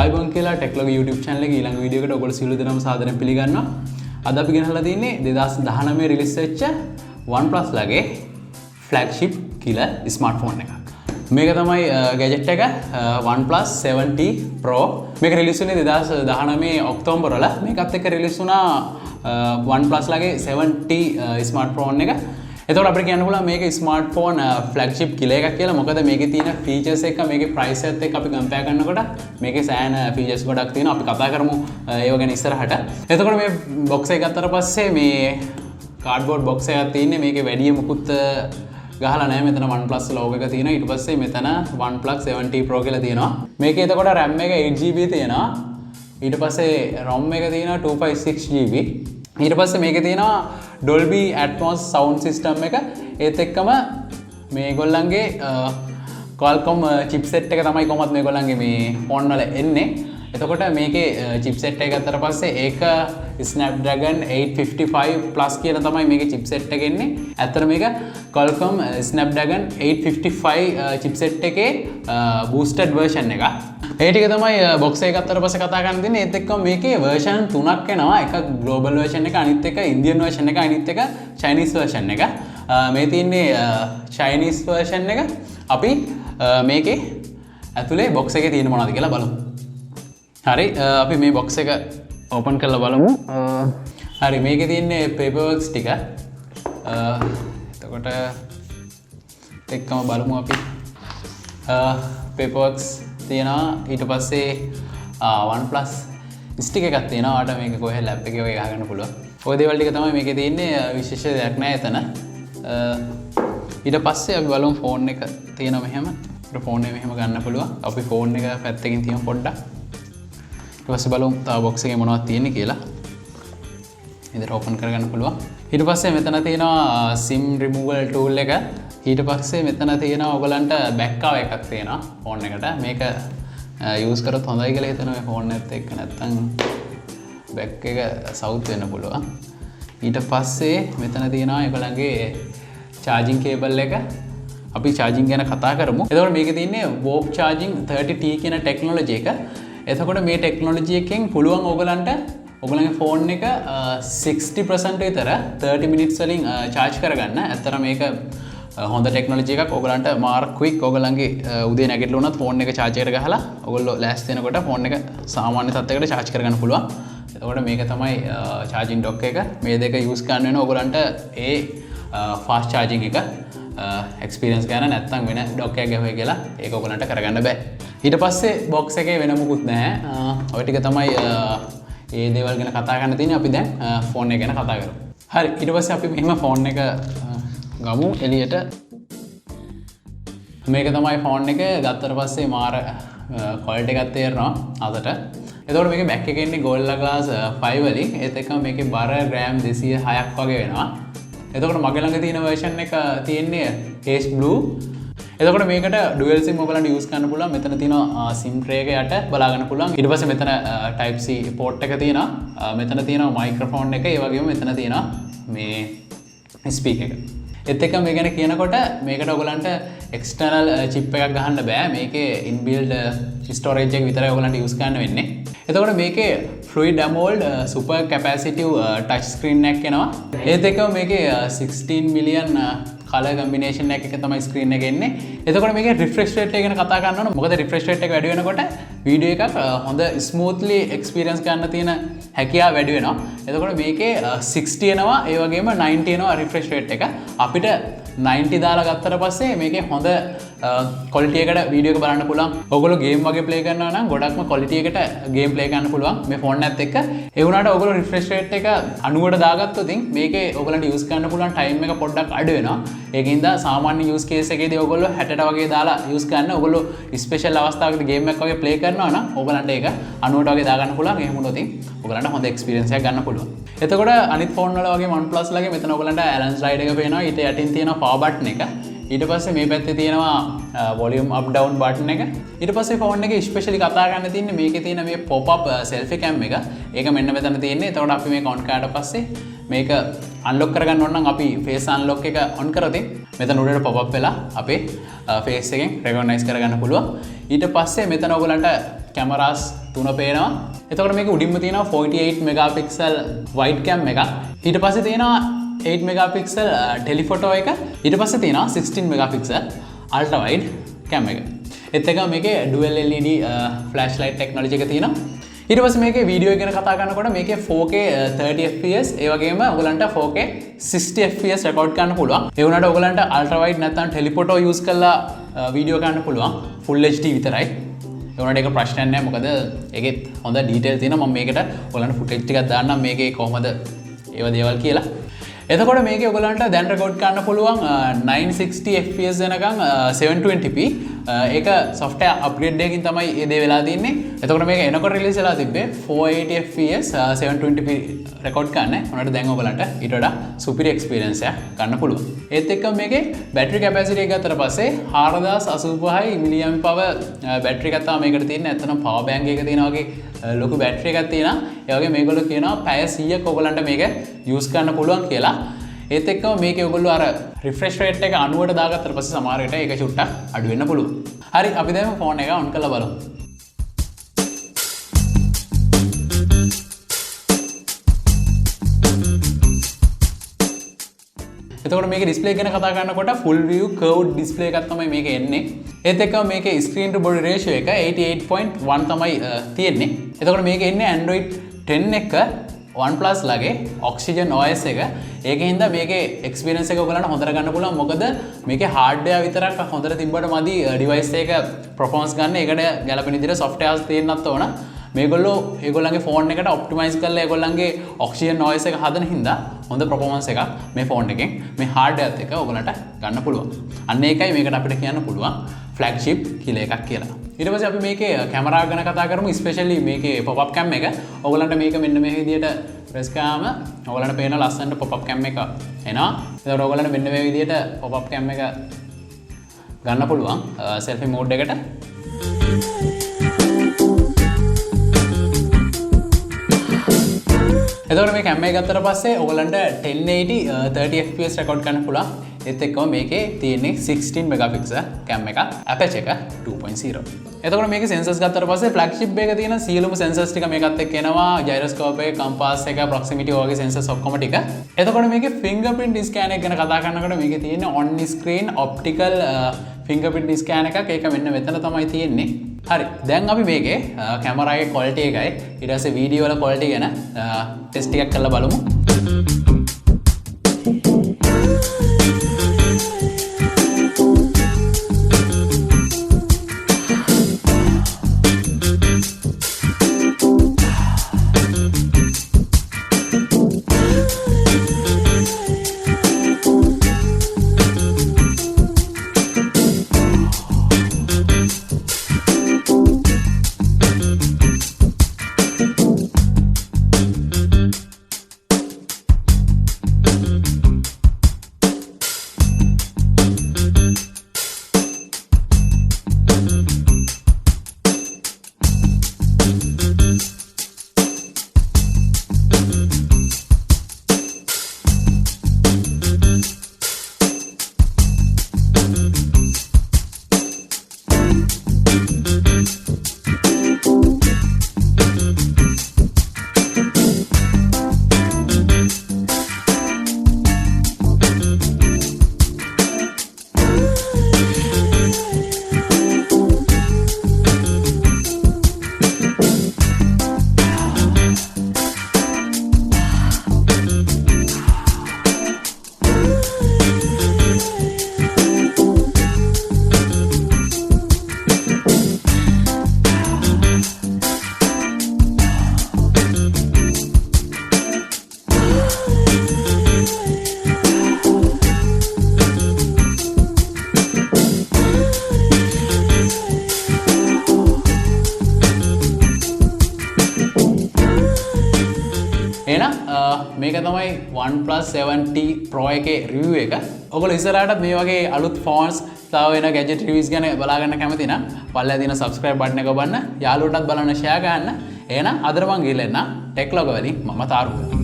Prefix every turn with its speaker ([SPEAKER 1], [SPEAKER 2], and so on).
[SPEAKER 1] iPhone කියලා ටෙක්ලොගි YouTube channel එකේ ඊළඟ වීඩියෝ එකට ඔයගොල්ලෝ සියලු දෙනාම සාදරයෙන් පිළිගන්නවා. අද අපි ගෙනහලා තින්නේ 2019 රිලීස් වෙච්ච OnePlus ලගේ flagship killer smartphone එකක්. මේක තමයි gadget එක OnePlus 7T Pro. මේක රිලීස් වුණේ 2019 ඔක්තෝබර් වල. මේකත් එක්ක රිලීස් වුණා OnePlus ලගේ 7T smartphone එක. එතකොට අපිට කියන්න පුළුවන් මේක ස්මාර්ට්ෆෝන් ෆ්ලැග්ෂිප් කියලා එකක් කියලා. මොකද මේකේ තියෙන ෆීචර්ස් එක මේකේ ප්‍රයිස් එකත් එක්ක අපි කම්පෙයාර් කරනකොට මේකේ සෑහෙන ෆීචර්ස් ගොඩක් තියෙනවා. අපි කතා කරමු ඒව ගැන ඉස්සරහට. එතකොට මේ බොක්ස් එක ගත්තට පස්සේ මේ කාඩ්බෝඩ් බොක්ස් එකක් තියෙන්නේ. මේකේ වැඩි මුකුත් ගහලා නැහැ. මෙතන OnePlus logo එක තියෙනවා. ඊට පස්සේ මෙතන OnePlus 7T Pro කියලා තියෙනවා. මේකේ එතකොට RAM එක 8GB තියෙනවා. ඊට පස්සේ ROM එක තියෙනවා 256GB. ඊට පස්සේ මේකේ තියෙනවා Dolby Atmos sound system එක. ඒත් එක්කම මේගොල්ලන්ගේ Qualcomm chipset එක තමයි කොහොමද මේගොල්ලන්ගේ මේ ෆෝන් වල එන්නේ. එතකොට මේකේ chipset එක ගත්තට පස්සේ ඒක Snapdragon 855 Plus කියලා තමයි මේකේ chipset එක එන්නේ. ඇත්තට මේක Qualcomm Snapdragon 855 chipset එකේ boosted version එක. ඒ ටික තමයි box එක ගත්තට පස්සේ කතා කරන්න දෙන්නේ. ඒත් එක්කම මේකේ version 3ක් එනවා. එකක් global version එක, අනිත් එක Indian version එක, අනිත් එක Chinese version එක. මේ තියෙන්නේ Chinese version එක. අපි මේකේ ඇතුලේ box එකේ තියෙන මොනවද කියලා බලමු. හරි, අපි මේ box එක open කරලා බලමු. හරි, මේකේ තියෙන්නේ paperworks ටික. එතකොට එක්කම බලමු අපි. paperworks තියෙනවා. ඊට පස්සේ OnePlus stick එකක් තියෙනවා. ඔයාලට මේක කොහේ lab එකේ වගේ ගහගන්න පුළුවන්. ඔය දේවල් ටික තමයි මේකේ තියෙන්නේ. විශේෂ දෙයක් නැහැ එතන. ඊට පස්සේ අපි බලමු ෆෝන් එක තියෙනවා මෙහෙම. අපිට ෆෝන් එක මෙහෙම ගන්න පුළුවන්. අපි ෆෝන් එක පැත්තකින් තියමු පොඩ්ඩක්. ඊට පස්සේ බලමු තව box එකේ මොනවද තියෙන්නේ කියලා. ඉතින් ඕපන් කරගන්න පුළුවන්. ඊට පස්සේ මෙතන තියෙනවා SIM removal tool එක. ඊට පස්සේ මෙතන තියෙනවා ඔයගලන්ට back cover එකක් තියෙනවා ෆෝන් එකට. මේක use කරොත් හොඳයි කියලා හිතනවා මේ ෆෝන් එකත් එක්ක. නැත්තම් back එක සවුත් වෙන්න පුළුවන්. ඊට පස්සේ මෙතන තියෙනවා ඔයගලන්ගේ charging cable එක. අපි charging ගැන කතා කරමු. එතකොට මේකේ තියෙන්නේ warp charging 30T කියන technology එක. එතකොට මේ ටෙක්නොලොජි එකෙන් පුළුවන් ඔයගලන්ට ඔයගලගේ ෆෝන් එක 60% විතර 30 minutes වලින් charge කරගන්න. ඇත්තට මේක හොඳ ටෙක්නොලොජි එකක්. ඔයගලන්ට මාර ක්වික් ඔයගලගේ උදේ නැගිටලා වුණත් ෆෝන් එක charge එකට ගහලා ඔයගොල්ලෝ ලෑස්ති වෙනකොට ෆෝන් එක සාමාන්‍ය තත්ත්වයකට charge කරගන්න පුළුවන්. එතකොට මේක තමයි charging dock එක. මේ දෙක use කරන්න වෙන ඔයගලන්ට ඒ fast charging එක experience ගන්න නැත්නම් වෙන dock එකක් ගහුවේ කියලා ඒක ඔයගලන්ට කරගන්න බෑ. ඊට පස්සේ box එකේ වෙන මොකුත් නැහැ. ඔය ටික තමයි ඒ දේවල් ගැන කතා කරන්න තියෙන්නේ. අපි දැන් ෆෝන් එක ගැන කතා කරමු. හරි, ඊට පස්සේ අපි මෙහෙම ෆෝන් එක ගමු එළියට. මේක තමයි ෆෝන් එක. ගත්තට පස්සේ මාර quality එකක් තේරෙනවා අතට. එතකොට මේකේ back එකේ ඉන්නේ Gorilla Glass 5 වලින්. ඒත් එක්කම මේකේ බර gram 206ක් වගේ වෙනවා. එතකොට මගේ ළඟ තියෙන version එක තියෙන්නේ Ace Blue. එතකොට මේකට dual sim ඔයගලන්ට use කරන්න පුළුවන්. මෙතන තියෙනවා sim tray එක යට බලා ගන්න පුළුවන්. ඊට පස්සේ මෙතන type C port එක තියෙනවා. මෙතන තියෙනවා microphone එක. ඒ වගේම මෙතන තියෙනවා මේ speaker එක. ඒත් එක්ක මේ ගැන කියනකොට මේකට ඔයගලන්ට external chip එකක් ගහන්න බෑ. මේකේ inbuilt storage එක විතරයි ඔයගලන්ට use කරන්න වෙන්නේ. එතකොට මේකේ fluid AMOLED super capacitive touch screen එකක් එනවා. ඒත් එක්කම මේකේ 16 million color combination එක තමයි screen එක එන්නේ. එතකොට මේකේ refresh rate එක ගැන කතා කරනවා. මොකද refresh rate එක වැඩි වෙනකොට වීඩියෝ එකක් හොඳ smoothly experience ගන්න තියෙන හැකියාව වැඩි වෙනවා. එතකොට මේකේ 60 එනවා, ඒ වගේම 90 එනවා refresh rate එක. අපිට 90 දාලා ගත්තට පස්සේ මේකේ හොඳ quality එකට වීඩියෝ එක බලන්න පුළුවන්. ඔයගොල්ලෝ game වගේ play කරනවා නම් ගොඩක්ම quality එකට game play කරන්න පුළුවන් මේ ෆෝන් එකත් එක්ක. ඒ වුණාට ඔයගොල්ලෝ refresh rate එක 90ට දාගත්තොත් මේකේ ඔයගලන්ට use කරන්න පුළුවන් time එක පොඩ්ඩක් අඩු වෙනවා. ඒකින්ද සාමාන්‍ය use case එකේදී ඔයගොල්ලෝ 60ට වගේ දාලා use කරන්න. ඔයගොල්ලෝ special අවස්ථාවකදී game එකක් වගේ play කරනවා නම් ඔයගලන්ට ඒක 90ට වගේ දාගන්න පුළුවන්. එහෙම වුණොත් ඔයගලන්ට හොඳ experience එකක් ගන්න පුළුවන්. එතකොට අනිත් ෆෝන් වල වගේ OnePlus ලගේ මෙතන ඔයගලන්ට balance slide එක පේනවා. ඊට යටින් තියෙනවා power button එක. ඊට පස්සේ මේ පැත්තේ තියෙනවා volume up down button එක. ඊට පස්සේ ෆෝන් එකේ ස්පෙෂලි කතා කරන්න තියෙන්නේ මේකේ තියෙන මේ pop up selfie cam එක. ඒක මෙන්න මෙතන තියෙන්නේ. එතකොට අපි මේක on කරාට පස්සේ මේක අන්ලොක් කරගන්න ඕන නම් අපි ෆේස් අන්ලොක් එක ඔන් කරොත් මෙතන උඩට පොප් අප් වෙලා අපේ ෆේස් එකෙන් රෙකග්නයිස් කරගන්න පුළුවන්. ඊට පස්සේ මෙතන ඔයගලන්ට කැමරාස් 3 පේනවා. එතකොට මේක උඩින්ම තියෙනවා 48 මෙගාපික්සල් වයිඩ් කැම් එකක්. ඊට පස්සේ තියෙනවා 8 මෙගාපික්සල් ටෙලිෆොටෝ එක. ඊට පස්සේ තියෙනවා 16 මෙගාපික්සල් අල්ට්‍රා වයිඩ් කැම් එක. ඒත් එක මේකේ dual LED flash light technology එක තියෙනවා. ඊට පස්සේ මේකේ වීඩියෝ එක ගැන කතා කරනකොට මේකේ 4K 30 fps ඒ වගේම ඔයගලන්ට 4K 60 fps රෙකෝඩ් කරන්න පුළුවන්. ඒ වුණාට ඔයගලන්ට අල්ට්‍රා වයිඩ් නැත්නම් ටෙලිෆොටෝ යූස් කරලා වීඩියෝ ගන්න පුළුවන්. full HD විතරයි. ඒ වුණාට ඒක ප්‍රශ්නයක් නෑ. මොකද ඒකේ හොඳ ඩීටේල් තියෙනවා. මම මේකට ඔයගලන්ට ෆුටේජ් ටිකක් දාන්නම් මේකේ කොහොමද ඒව දේවල් කියලා. එතකොට මේකේ ඔයගලන්ට දැන් රෙකෝඩ් කරන්න පුළුවන් 960 fps වෙනකන් 720p. ඒක software upgrade එකකින් තමයි මේ දේ වෙලා තින්නේ. එතකොට මේක එනකොට රිලීස් වෙලා තිබ්බේ 480 fps 720p රෙකෝඩ් කරන්න. උනට දැන් ඔයගලන්ට ඊට වඩා superior experience එකක් ගන්න පුළුවන්. ඒත් එක්ක මේකේ battery capacity එක ගත්තට පස්සේ 4085 mAh battery එකක් තමයි මේකට තියෙන්නේ. ඇත්තටම power bank එක තියෙනවා වගේ ලොකු battery එකක් තියෙනවා. ඒ වගේ මේගොල්ලෝ කියනවා පැය 100ක් ඔයගලන්ට මේක use කරන්න පුළුවන් කියලා. ඒත් එක්කම මේකේ ඔයගොල්ලෝ අර refresh rate එක 90ට දාගත්තට පස්සේ සමහර විට ඒක චුට්ටක් අඩු වෙන්න පුළුවන්. හරි අපි දැන් ෆෝන් එක ඔන් කරලා බලමු. එතකොට මේකේ display ගැන කතා කරනකොට full view curved display එකක් තමයි මේකේ එන්නේ. ඒත් එක්කම මේකේ screen to body ratio එක 88.1 තමයි තියෙන්නේ. එතකොට මේකේ එන්නේ Android 10 එක OnePlus ලගේ Oxygen OS එක. ඒකෙන් හින්දා මේකේ experience එක ඔයගලන්ට හොඳට ගන්න පුළුවන්. මොකද මේකේ hardware විතරක් හොඳට තිබ්බට මදි device එක performance ගන්න. ඒකට ගැලපෙන විදිහට softwares තියෙන්නත් ඕන. මේගොල්ලෝ ඒගොල්ලන්ගේ ෆෝන් එකට ඔප්ටිමයිස් කරලා ඒගොල්ලන්ගේ Oxygen OS එක හදන හින්දා හොඳ performance එකක් මේ ෆෝන් එකෙන් මේ hardware එක ඔයගලන්ට ගන්න පුළුවන්. අන්න ඒකයි මේකට අපිට කියන්න පුළුවන් flagship කියලා එකක් කියලා. ඊට පස්සේ අපි මේකේ කැමරාව ගැන කතා කරමු. ස්පෙෂලි මේකේ pop up cam එක. ඔයගලන්ට මේක මෙන්න මේ විදිහට ප්‍රෙස් කරාම ඔයගලන්ට පේන ලස්සනට pop up cam එක එනවා. එතකොට ඔයගලන්ට මෙන්න මේ විදිහට pop up cam එක ගන්න පුළුවන් selfie mode එකට. එතකොට මේ කැම් එක ගත්තට පස්සේ ඔයගලන්ට 1080 30 fps රෙකෝඩ් කරන්න පුළුවන්. ඒත් එක්කම මේකේ තියෙන්නේ 16 මෙගාපික්සල් කැම් එක, aperture එක 2.0. එතකොට මේකේ sensors ගත්තට පස්සේ flagship එක තියෙන සියලුම sensors ටික මේකත් එක්ක එනවා. gyroscope එක, compass එක, proximity වගේ sensors ඔක්කොම ටික. එතකොට මේකේ fingerprint scan එක ගැන කතා කරනකොට මේකේ තියෙන on screen optical fingerprint scan එකක්. ඒක මෙන්න මෙතන තමයි තියෙන්නේ. හරි දැන් අපි මේකේ කැමරාවේ quality එකයි ඊට පස්සේ වීඩියෝ වල quality ගැන ටෙස්ට් ටිකක් කරලා බලමු. මේක තමයි OnePlus 7T Pro එකේ review එක. ඔයගොල්ලෝ ඉස්සරහටත් මේ වගේ අලුත් phones තව වෙන gadget reviews ගැන බලා ගන්න කැමති නම් පල්ලෙහා තියෙන subscribe button එක ඔබන්න, යාළුවන්ටත් බලන්න share ගන්න. එහෙනම් අදට මං ගිහලා එන්න ටෙක් ලොග වලින් මම තාරුව.